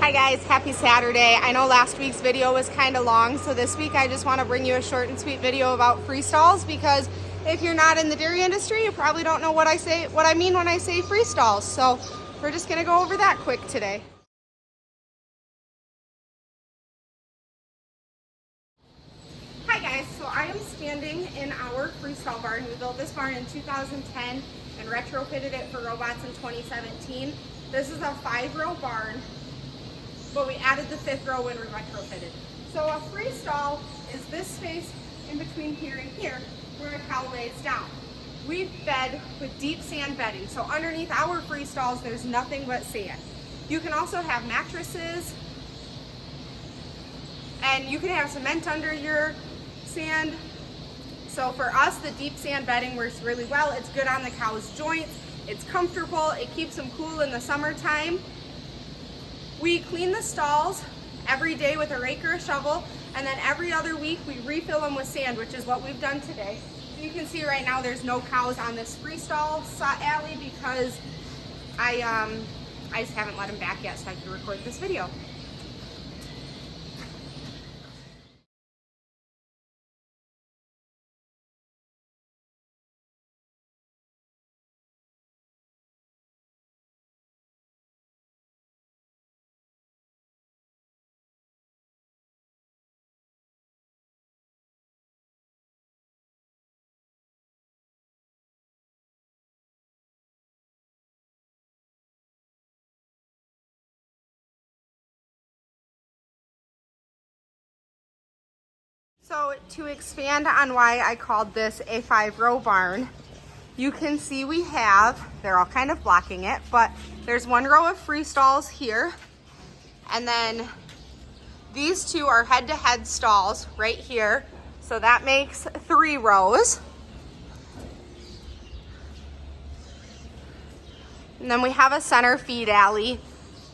Hi guys, happy Saturday. I know last week's video was kind of long, so this week I just want to bring you a short and sweet video about Freestalls, because if you're not in the dairy industry, you probably don't know what I mean when I say Freestalls. So we're just going to go over that quick today. Hi guys, so I am standing in our Freestall barn. We built this barn in 2010 and retrofitted it for robots in 2017. This is a 5-row barn, but we added the 5th row when we retrofitted. So a freestall is this space in between here and here where a cow lays down. We bed with deep sand bedding. So underneath our freestalls, there's nothing but sand. You can also have mattresses, and you can have cement under your sand. So for us, the deep sand bedding works really well. It's good on the cow's joints. It's comfortable. It keeps them cool in the summertime. We clean the stalls every day with a rake or a shovel, and then every other week we refill them with sand, which is what we've done today. So you can see right now there's no cows on this freestall alley because I just haven't let them back yet so I can record this video. So to expand on why I called this a 5-row barn, you can see they're all kind of blocking it, but there's 1 row of freestalls here. And then these 2 are head-to-head stalls right here. So that makes 3 rows. And then we have a center feed alley.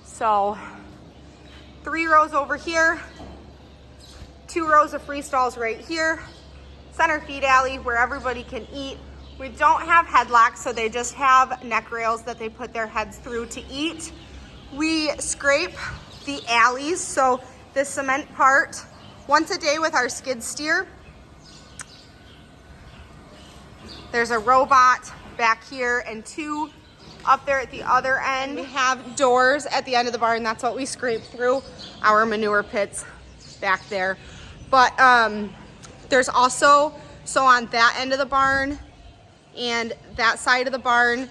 So 3 rows over here, 2 rows of freestalls right here, center feed alley where everybody can eat. We don't have headlocks, so they just have neck rails that they put their heads through to eat. We scrape the alleys, so the cement part, once a day with our skid steer. There's a robot back here and 2 up there at the other end. We have doors at the end of the barn. That's what we scrape through. Our manure pits back there. But there's also, so on that end of the barn and that side of the barn,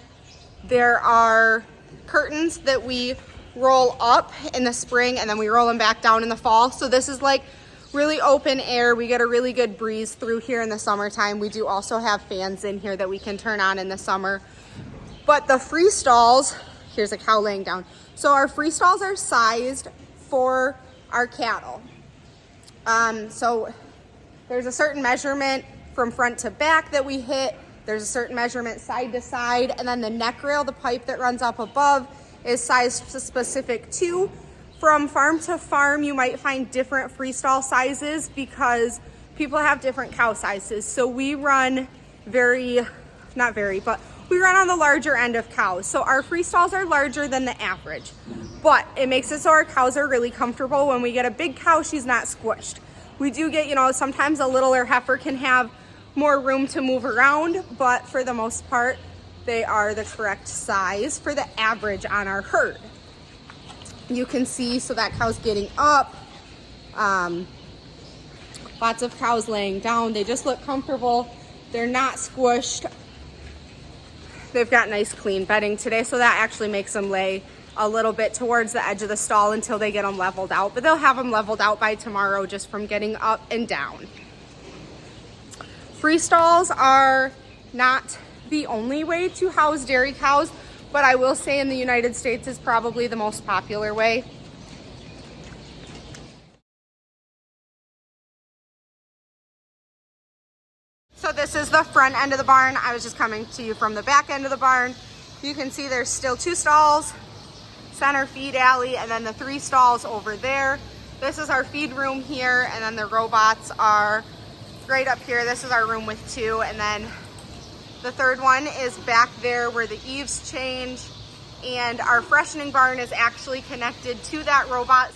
there are curtains that we roll up in the spring and then we roll them back down in the fall. So this is like really open air. We get a really good breeze through here in the summertime. We do also have fans in here that we can turn on in the summer. But the freestalls, here's a cow laying down. So our freestalls are sized for our cattle. So there's a certain measurement from front to back that we hit. There's a certain measurement side to side. And then the neck rail, the pipe that runs up above, is sized specific to. From farm to farm, you might find different freestall sizes because people have different cow sizes. So we run we run on the larger end of cows. So our freestalls are larger than the average, but it makes it so our cows are really comfortable. When we get a big cow, she's not squished. We do get, sometimes a littler heifer can have more room to move around, but for the most part, they are the correct size for the average on our herd. You can see, so that cow's getting up. Lots of cows laying down. They just look comfortable. They're not squished. They've got nice clean bedding today, so that actually makes them lay a little bit towards the edge of the stall until they get them leveled out, but they'll have them leveled out by tomorrow just from getting up and down. Freestalls are not the only way to house dairy cows, but I will say in the United States is probably the most popular way. So this is the front end of the barn. I was just coming to you from the back end of the barn. You can see there's still 2 stalls, center feed alley, and then the 3 stalls over there. This is our feed room here, and then the robots are right up here. This is our room with 2, and then the 3rd one is back there where the eaves change. and our freshening barn is actually connected to that robot.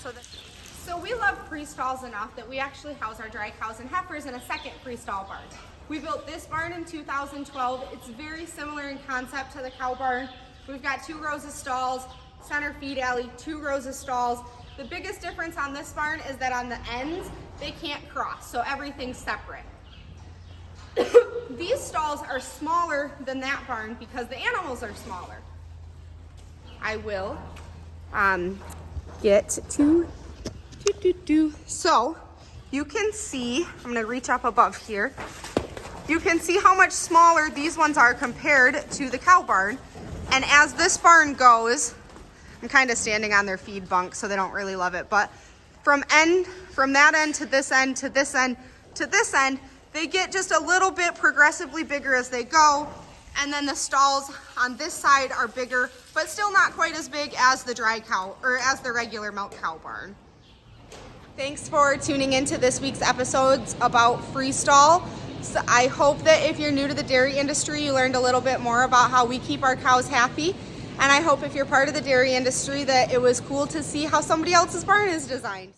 So we love Freestalls enough that we actually house our dry cows and heifers in a second Freestall barn. We built this barn in 2012. It's very similar in concept to the cow barn. We've got 2 rows of stalls, center feed alley, 2 rows of stalls. The biggest difference on this barn is that on the ends, they can't cross, so everything's separate. These stalls are smaller than that barn because the animals are smaller. I will get to So you can see, I'm gonna reach up above here. You can see how much smaller these ones are compared to the cow barn. And as this barn goes, I'm kind of standing on their feed bunk, so they don't really love it, but from that end to this end to this end to this end, they get just a little bit progressively bigger as they go. And then the stalls on this side are bigger, but still not quite as big as the dry cow or as the regular milk cow barn. Thanks for tuning into this week's episodes about Freestall. So I hope that if you're new to the dairy industry, you learned a little bit more about how we keep our cows happy. And I hope if you're part of the dairy industry that it was cool to see how somebody else's barn is designed.